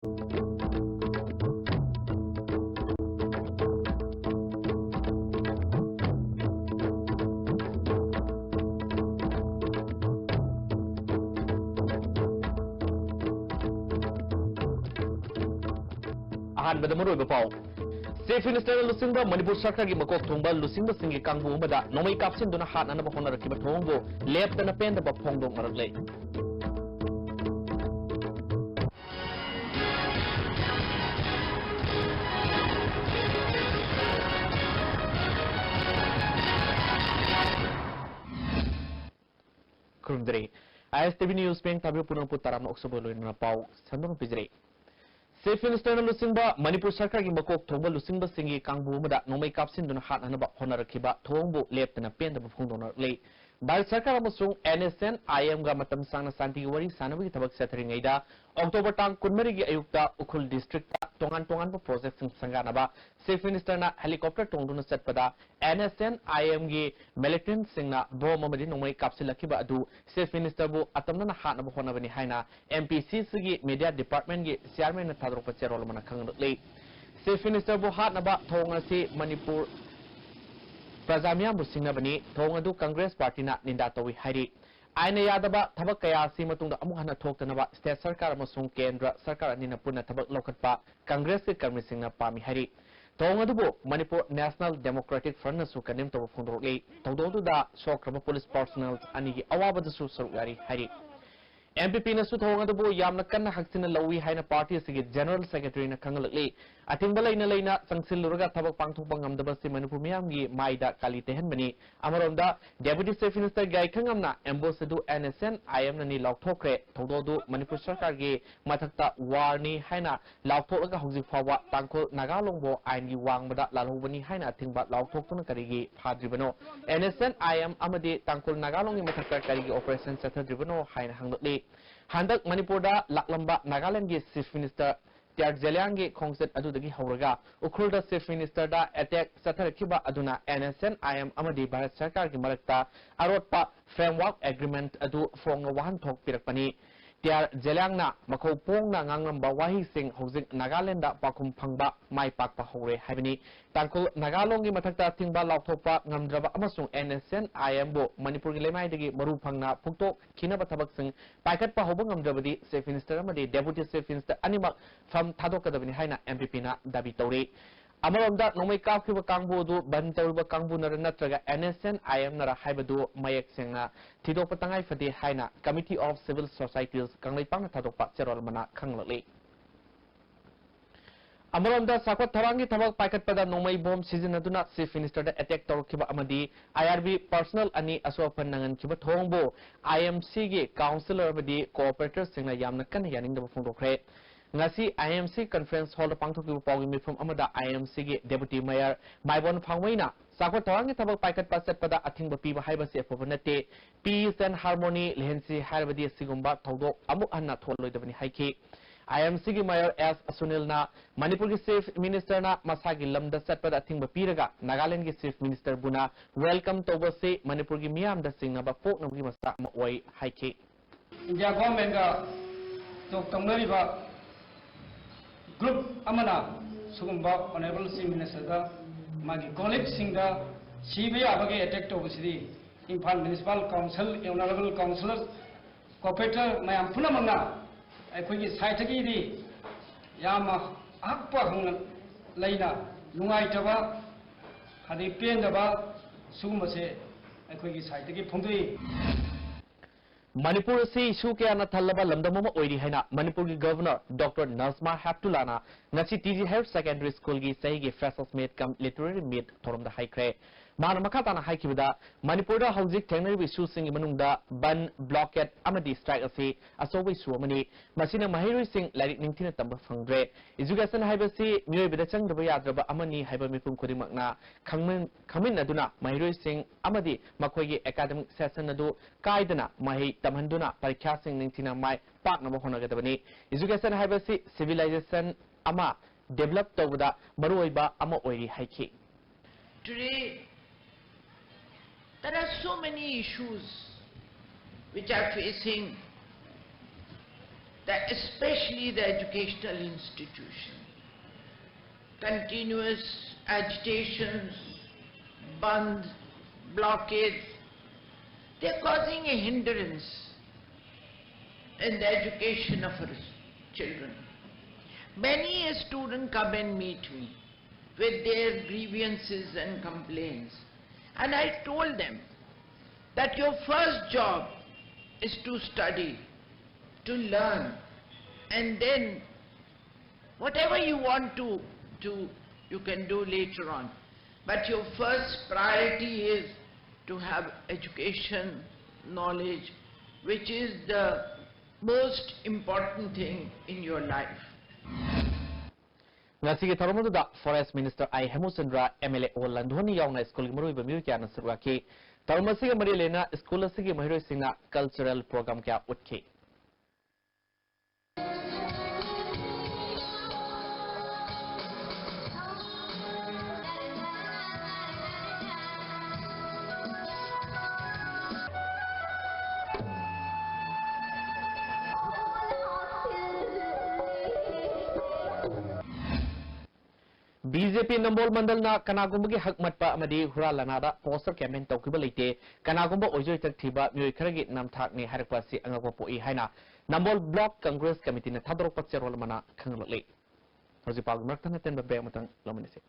अहानबद मरुब पाव chief minister लुसिंग Manipur सरकार की मकोक थोंग लुसिंग सिंह कांगू नोमई कापसिन हाटना होनरब थोंगो लेपन पेंदब फोंदों मरले खुरुमदरे ISTV न्यूज पेंग ताबी पुनः ताराम अक्सोबर लोइना पाव संदों पिजरे चीफ मिनिस्टर लुसिंग मणिपुर सरकार की मकोक थोंग लुसिंग सिंह कांगू नोमई कापसिन हाटना होनरब थोंगो लेपन पेंदब फोंदों भारत सरकार NSN IM मतम सांगना शांति वरी सानबगी थबक सेथरिंगैदा अक्टोबर तांग 19 की अयुक्ता उखुल डिस्ट्रिक्ट तोंगान तोंगान प्रोजेक्ट संगानबा चीफ मिनिस्टर ना हेलीकॉप्टर तोंदुना चटपदा NSN IM की मिलिटेंट सिंगना बोम अमदि नोमई कापसिलखिबा अदु चीफ मिनिस्टर बु अतमना हाटना होनबनि हाइना MPC की मीडिया डिपार्टमेंट की चेयरमैन ना थादरोप चेरोल मना खंगले चीफ मिनिस्टर बु हाटनबा थोंगसी मणिपुर प्रजामिया मुसिंगबनी थोंगदु कांग्रेस पार्टी ना निंदा तोई हाइरी आइन यादबा थबक कयासी मतुंग अमुक हना थोक्तनबा स्टेट सरकार अमसुंग केंद्र सरकार अनिना पुनः थबक लौखटपा कांग्रेस के कर्मी सिंगना पामी हाइरी थोंगदुबो मणिपुर नेशनल डेमोक्रेटिक फ्रंट नसु कनिम तब फोंदोरले थौदोदुदा सोक्रब पुलिस पर्सनल अनि की अवाबदसु सरुगारी हाइरी MPP नसु थोंगदुबो यामना कन्ना हक्सिना लौई हाइना पार्टी सिगी जनरल सेक्रेटरी ना खंगलले अथिंबा लेना संगसिलुरगा थबक पांगथोकपा ngamdabasi मनपुर मियामगी माइदा काली तेहनबनी अमरोंदा डेप्यूटी चीफ मिनिस्टर गाइखंगमना एम्बोसडु NSN IM ननी लाउथोखरे थौदोदु मनपुर सरकार की मथक्ता वारनी हाइना लाउथोलगा हौजिक फावा तांखोल नागालोंगबो आइनगी वांगबदा लालौबनी हाइना अथिंबा लाउथोकतुना करिगी फाद्रिबनो NSN IM अमदि तांखोल नागालोंगी मथक्ता करिगी ऑपरेशन चथद्रिबनो हाइना हंगलले हंदक मणिपुर लाकलंबा नागालैंड की चीफ मिनिस्टर त्याग जेलियांगी खोंगसेट अदुदगी हौरगा उखुल चीफ मिनिस्टर दा अटैक चथरखिबा अदुना NSN IM अमदि भारत सरकार की मरक्ता अरोटपा फ्रेमवर्क एग्रीमेंट अदु फोंग वाहन थोक पिरकपनी त्याग जेलियांगना मखौ पोंगना ngangramba wahi sing hojik Nagaland पाखुम फंगबा माई पाकपा हौरे हाइबनी Tankul नागालोंगी मथक्ता थिंगबा लाउथोकपा ngamdraba amasung NSN IM बो मणिपुर की लेमाइदगी मरु फंगना फुक्तो खिनबा थबक सिंग पाइकटपा होबा ngamdrabadi चीफ मिनिस्टर अमदि डेप्यूटी चीफ मिनिस्टर अनिमक फम थादोकदबनी हाइना MPP ना दाबी तौरे अमरोंदा नोमई काफिबा कांगबुदु बन तौरबा कांगबुनर नत्रगा NSN IM नरा हाइबदु मयक सेंगना थिदोकपा तंगाई फदे हाइना कमिटी ऑफ सिविल सोसाइटीज कांगलैपांग थादोकपा चेरोल मना खंगलले अमरोंदा साखवत थवांगी थबक पाइकटपदा नोमई बोम सिजनदुना चीफ मिनिस्टर दा अटैक तौरखिबा अमदि IRB पर्सनल अनि असोफन नंगनखिबा थोंगबो IMC गे काउंसिलर अमदि कोऑपरेटर सिंगना यामना कन यानिंगदबा फोंदोखरे ngasi IMC conference hall pangthoki pawgi mifum amada IMC gi deputy mayor maibon phangwaina sakwa tawangi thabak paikat pasat pada athingba piba haibasi afobanate peace and harmony lehensi haibadi sigumba thawdok amuk anna tholloidabani haiki IMC gi mayor S Sunil na Manipur gi chief minister na masagi lamda satpada athingba piraga Nagaland gi chief minister buna welcome tobase Manipur gi miyam da singna ba poknamgi masa ma oi haiki India government ga tok tamnariba group amana sugumba honorable chief minister da magi colleagues singda CBI abage attack to busidi Imphal municipal council honorable councillors cooperator mayam punamanga aikogi site gi di yama akpa hung laina nungai taba hadi pendaba sugumba se aikogi site gi phungdui Manipur से issue के आना थल्लबा लमदम ओइरी हैना मणिपुर की governor doctor Najma हैप्टुलाना नसी TG higher secondary school की सही की freshers meet कम literary meet theorem दा हाइक्रे मान मखाताना हाइकिबदा मणिपुर दा हौजिक थेंगनरी इशू सिंग मनुंगदा बन ब्लॉकेट अमदी स्ट्राइक असी असोबई सुमनी मसिना महिरुई सिंग लाइक निंथिना तंब फंगद्रे एजुकेशन हाइबसी मियोइबदा चंगदबा याद्रबा अमनी हाइबा मिपुम खुदिमकना खमिन अदुना महिरुई सिंग अमदी मखोइगी एकेडमिक सेशन अदु काइदना महि तमहंदुना परीक्षा सिंग निंथिना माइ पाकनबा होनगदबनी एजुकेशन हाइबसी सिविलाइजेशन अमा डेवलप तौबदा मरुओइबा अमा ओइरी हाइखि Today, there are so many issues which are facing that especially the educational institution, continuous agitations, bandh, blockades, they're causing a hindrance in the education of our children. Many a student come and meet me with their grievances and complaints, and I told them that your first job is to study, to learn, and then whatever you want to do, you can do later on. But your first priority is to have education, knowledge, which is the most important thing in your life. Ngasigi Taramuda Forest Minister I Hemusandra MLA Olandhoni Yauna School Muru Bamukana Suraki Taramasiga Marilena School Sigi Mahirosina Cultural Program Kya Utki. BJP Nambol Mandalna Kanagumbi Hakmatpa Amadi Hura Lanada Poster Campaign Tokibalite Kanagumba Ojo Tiba Mukaragi Namtakni Harapasi Angapo Haina Nambol Block Congress Committee Tadro Patserolmana Kanglali. Rosipal Merton attend the Beamatan Lominisi.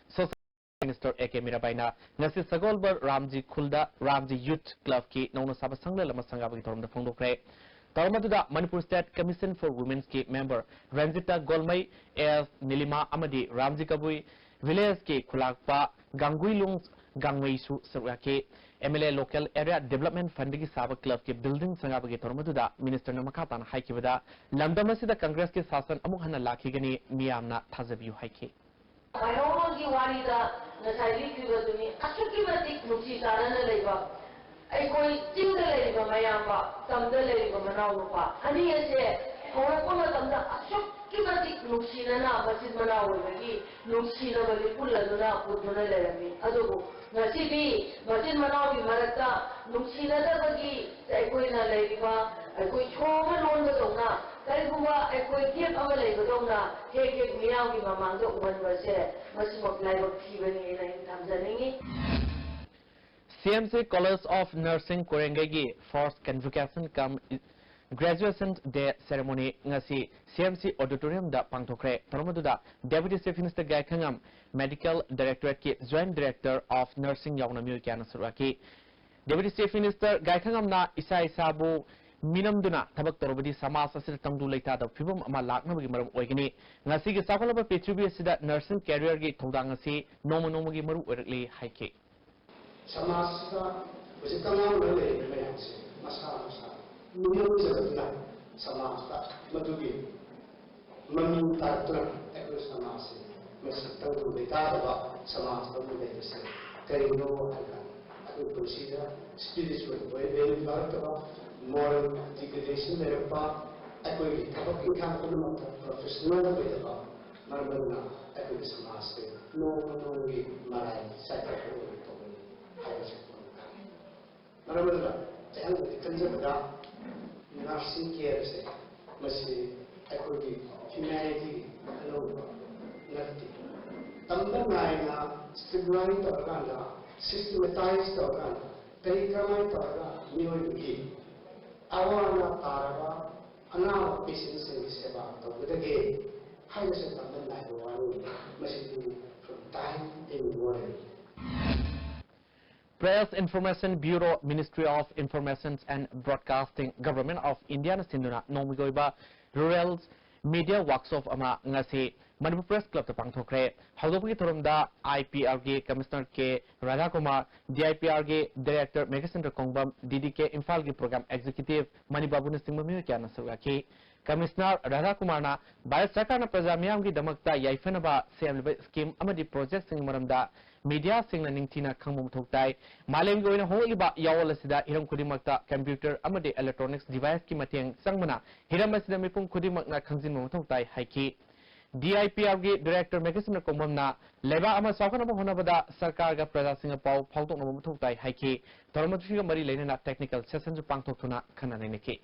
Social Minister A.K. Mirabaina, Nasi Sagolbar Ramji Khulda, Ramji Youth Club Ki, Nauna Sabasangla Lama Sangabaki Toram the Fondokre. Taramatuda Manipur State Commission for Women's Ki member Ranjita Golmai, A.S. Nilima Amadi, Ramji Kabui, Village Ki Kulakpa, Gangui Lungs, Gangwei Su Saraki, MLA Local Area Development Funding Saba Club Ki Building Sangabaki Toramatuda, Minister Namakatan Haikivada, Lamdamasida Congress Ki Sasan Amuhana Lakigani, Miyamna Tazabu Haiki. Mayroongi warida nasali kibaduni asukibati nusi sarana leiba ai koi chinda leiba mayamba tamda leiba manawpa ani ase horakona tamda asukibati nusi na masid manawegi nusi na bali pulladuna puduna leimi adugo nasibi masid manawi marakta nusi na dabagi ai koi na leiba ai koi choma londa dona Kaiguba ay koi tiap amalay badongna heke miyaw ki mamangga uban base masimok laibag tibani na tamzaningi. CMC College of Nursing Korengagi Force Convocation come graduation day ceremony ngasi CMC auditorium da pangthokre tharmaduda Deputy Chief Minister Gai Khangam Medical Directorate ki Joint Director of Nursing yauna myu kya nasraki Deputy Chief Minister Gai Khangam na isa isabu minamduna thabak torobadi samas asir tangdu leita da phibum ama laknabagi maram oigini ngasi gi sakolaba petrubi asida nursing career gi thongdang asi nomo gi maru oirakli haike Samasta usikangan lele mayamse masa minum jabna samasta madugi mamin tartuna ekor samase mesatang tu beta ba samasta tu beta se karino akan aku bersida spiritual way ba moral degradation merpa aku ini apa ikan pun professional beta ba marmana aku samase no ni marai saya Marabada, jangan kerja nursing care se, masih equity, humanity, alone, nothing. Tambah lainnya, streamline terkanda, systematize terkanda, perikamai terkanda, mioi awana taraba, anak business ini sebab tu, betul hanya setambah lain masih from time immemorial. Press Information Bureau, Ministry of Information and Broadcasting, Government of India na sinduna nongmigoiba Rural Media Workshop ama ngasi Manipur Press Club ta pangthokre hawdopgi thoromda IPRG Commissioner K Radha Kumar DIPRG Director Megasendra Kongbam DDK Imphal gi Program Executive Manibabu na singmami kya na sarwaki Commissioner Radha Kumar na Bharat Sarkar na praja miyam gi damakta yaifenaba semliba scheme amadi project sing maramda media sing na ningtina khangmum thoktai malem goina hoiba yawol asida hiram khudimakta computer amadi electronics device ki mateng sangmana hiram asida mipum khudimak na khangjin mum thoktai haiki DIPRG Director Megasendra Kongbam na leba ama saukana ba honabada sarkar ga praja sing pau phautok na mum thoktai haiki tharmatri ga mari leina technical session ju pangthok thuna khana neke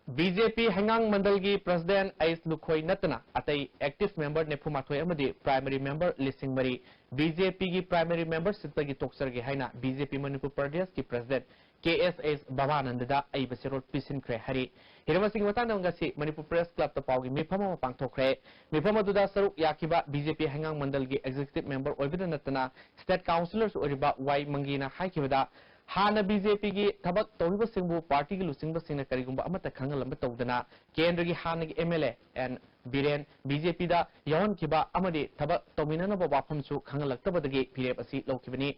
BJP Hangang Mandalgi President Ais Lukhoi Natana Atai Active Member Nepumathoi Amadi Primary Member Lising Mari BJP gi Primary Member Sitagi Toksar gi Haina BJP Manipur Pradesh ki President KSS Bhavanandada Ai Basirot Pisin Kre Hari Hiramasi Matana Ngasi Manipur Press Club ta Paugi Mifama Pangthokre Mifama Duda Saruk Yakiba BJP Hangang Mandalgi Executive Member Oibida Natana State Councillors Oriba Y Mangina Haikibada Hana BJP gi thabak tawhiba singbu party gi lusingba singna karigumba amata khangalamba tawdana kendra gi hana gi MLA and Biren BJP da yawan kiba amadi thabak tawminana ba wafam su khangalaktabadagi pirep asi lokibani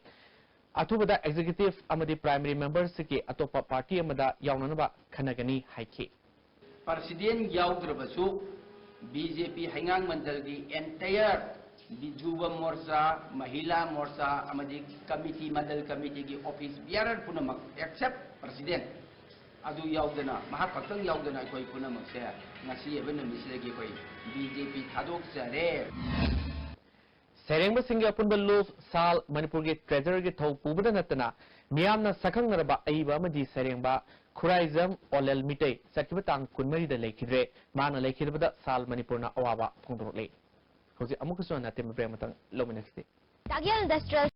athubada executive amadi primary members ki atopa party amada yawnanaba khanagani haiki President Yaudrabasu BJP Hangang Mandal gi entire Juba Morsa, Mahila Morsa, Amadi Committee, Mandal Committee gi office biaran punamak except President. Adu yaudana, mahakatang yaudana koi punamak saya. Ngasi eben mislegi koi BJP thadok sare. Serengba Singha Punbaluf Sal Manipur gi Treasurer gi thau pubada natana miyamna sakhang naraba aiba amadi Serengba Khuraizam Olel Mitei Sakibetang Kunmari da lekhidre mana lekhidbada Sal Manipurna awaba phongdorle Jose Amukuso na tem brematang lominexte. Tagyal Industrial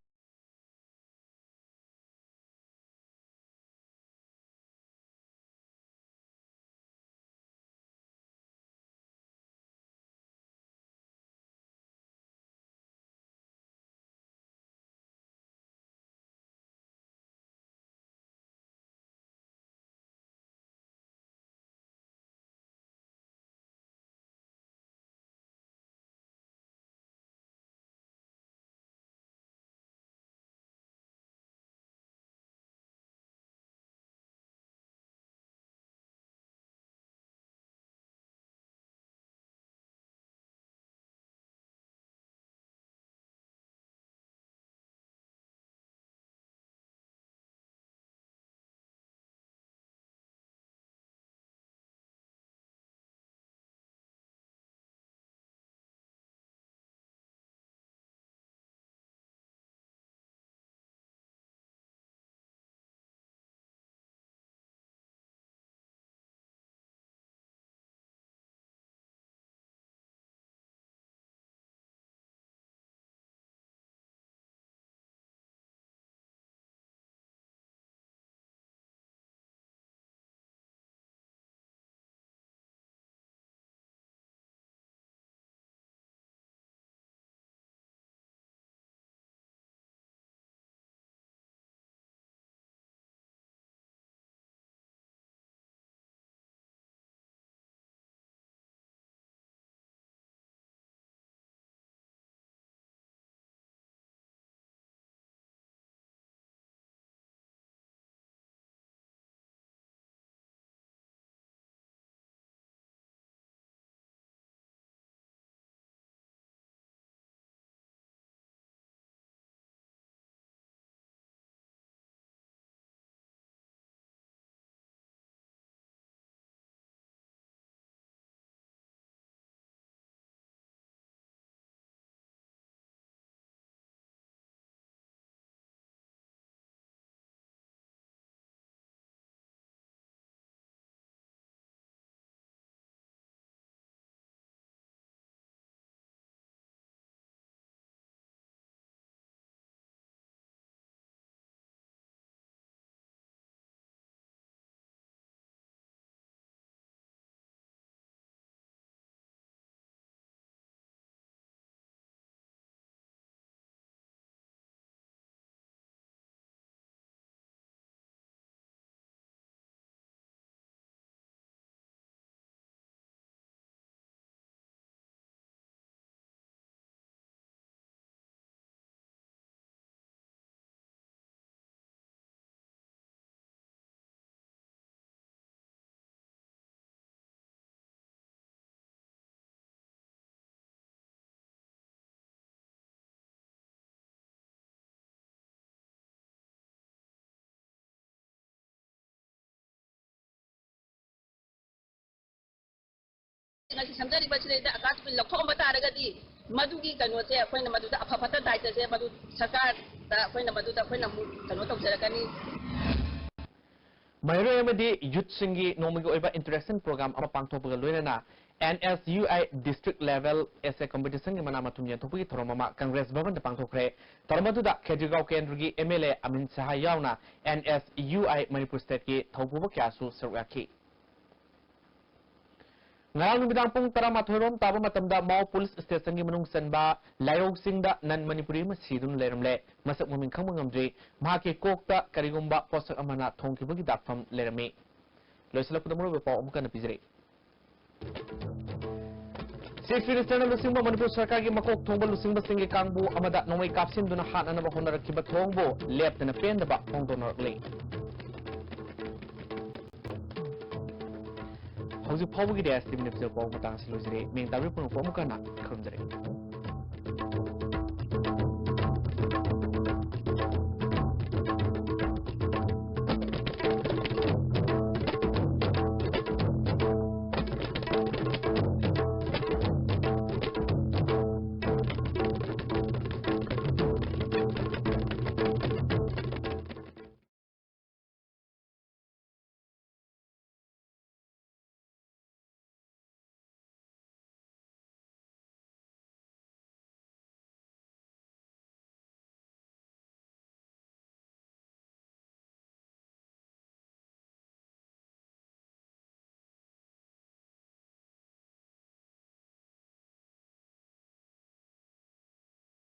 ngasi samjari bachile da akat bil lakhom bata ragadi madugi kanote akoina maduda afafata daita se madu sarkar da akoina maduda akoina kano tawjarakani Mayroon amadi youth singi nomagi oiba interaction program ama pangthokpaga loinana NSUI district level essay competition gi manama tumya thokpagi thoromama Congress Bhavan da pangthokre tarmaduda Khejigao Kendrugi MLA Amin Saha yauna NSUI Manipur state ki thaupuba kyasu sarwaki Ngarang numidang pung taramathorom taba matamda Mao Police Station gi manung sanba layog singda nan Manipuri ma sidun leramle masak maming khang mangamdri mahake kokta karigumba posak amana thongkibagi dakfam lerami loisalapda muro bepa omkan pijre Chief Minister na lusingba Manipur Sarkar gi makok thongba lusingba singi kangbu amada nomai kapsin duna hanana ba honarakiba thongbo leptana pendaba hongdonarle How's your power get asked even if you're power matang silosire, mean that we put a form of